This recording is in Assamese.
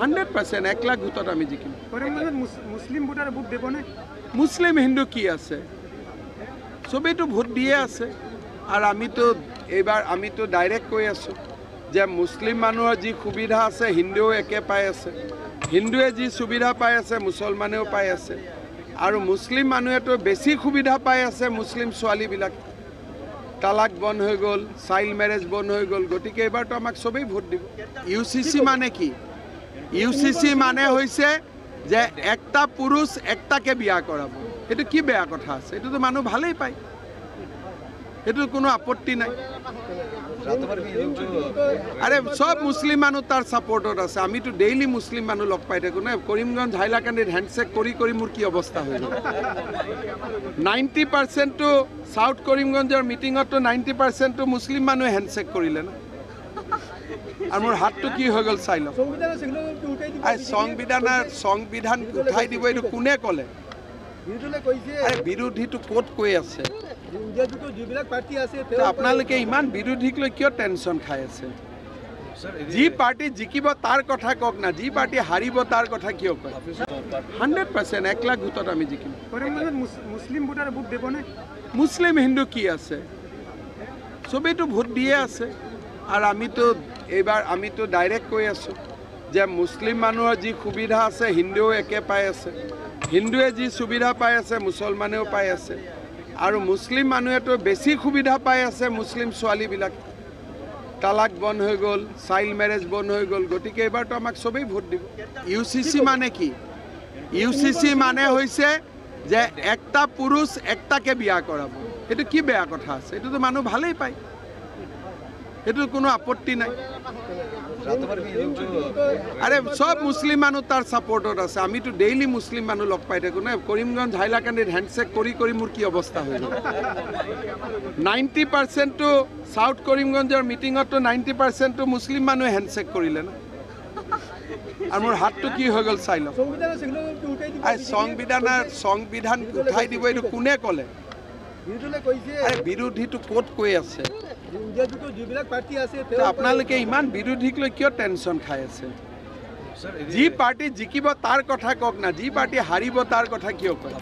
100% 1 লাখ ভোটত আমি জিকিম। মুসলিম ভোটারে ভোট দেব না? মুসলিম হিন্দু কি আছে, সবেই তো ভোট দিয়ে আছে। আর আমি তো ডাইরেক্ট কৈ আছোঁ যে মুছলিম মানুহৰ যি সুবিধা আছে হিন্দুৱেও একে পাই আছে, হিন্দুৱে যি সুবিধা পাই আছে মুছলমানেও পাই আছে। আৰু মুছলিম মানুহেতো বেছি সুবিধা পাই আছে। মুছলিম ছোৱালীবিলাক তালাক বন্ধ হৈ গ'ল, চাইল্ড মেৰেজ বন্ধ হৈ গ'ল, গতিকে এইবাৰতো আমাক সবেই ভোট দিব। UCC মানে কি? UCC মানে হৈছে যে একটা পুৰুষ একটাকে বিয়া কৰাব। এইটো কি বেয়া কথা আছে? এইটোতো মানুহ ভালেই পায়, সেইটো কোনো আপত্তি নাই। আরে সব মুসলিম মানুষ তার সাপোর্টত আছে। আমি তো ডেইলি মুসলিম মানুষ লগ পাই থাকো না। করিমগঞ্জ হাইলাকান্দিত হ্যান্ডশেক কৰি মোৰ কি অৱস্থা হৈ গ'ল। 90% তো সাউথ কৰিমগঞ্জৰ মিটিঙতো 90% মুসলিম মানুহে হ্যান্ডশেক কৰিলে না। আৰ মোৰ হাতটো কি হৈ গ'ল চাই লওক। সংবিধান উঠাই দিব এইটো কোনে ক'লে? বিৰোধীটো ক'ত কৈ আছে? আপোনালোকে ইমান বিৰোধীক লৈ কিয় টেনশ্যন খাই আছে? যি পাৰ্টি জিকিব তাৰ কথা কওক না, যি পাৰ্টি হাৰিব তাৰ কথা কিয় কয়? 100% 1 লাখ ভোটত আমি জিকিম। মুসলিম ভোটারে ভোট দেব না? মুছলিম হিন্দু কি আছে, সবেই তো ভোট দিয়ে আছে। আর আমি তো ডাইরেক্ট কৈ আছোঁ যে মুছলিম মানুহৰ যি সুবিধা আছে হিন্দুৱেও একে পাই আছে, হিন্দুৱে যি সুবিধা পাই আছে মুছলমানেও পাই আছে। আৰু মুছলিম মানুহেতো বেছি সুবিধা পাই আছে। মুছলিম ছোৱালীবিলাক তালাক বন্ধ হৈ গ'ল, চাইল্ড মেৰেজ বন্ধ হৈ গ'ল, গতিকে এইবাৰতো আমাক সবেই ভোট দিব। UCC মানে কি? UCC মানে হৈছে যে একটা পুৰুষ একটাকে বিয়া কৰাব। এইটো কি বেয়া কথা আছে? এইটোতো মানুহ ভালেই পায়, সেইটো কোনো আপত্তি নাই। আরে সব মুসলিম মানুষ তার সাপোর্টত আছে। আমি তো ডেইলি মুসলিম মানুষ লগ পাই থাকো না। করিমগঞ্জ হাইলাকান্দিত হ্যান্ডশেক কৰি মোৰ কি অৱস্থা হৈ গ'ল। 90% তো সাউথ কৰিমগঞ্জৰ মিটিঙতো 90% তো মুসলিম মানুহে হ্যান্ডশেক কৰিলে না। আৰ মোৰ হাতটো কি হৈ গ'ল চাই লওক। সংবিধান উঠাই দিব এইটো কোনে ক'লে? বিৰোধীটো ক'ত কৈ আছে? আপোনালোকে ইমান বিৰোধীক লৈ কিয় টেনশ্যন খাই আছে? যি পাৰ্টি জিকিব তাৰ কথা কওক না, যি পাৰ্টি হাৰিব তাৰ কথা কিয় কয়?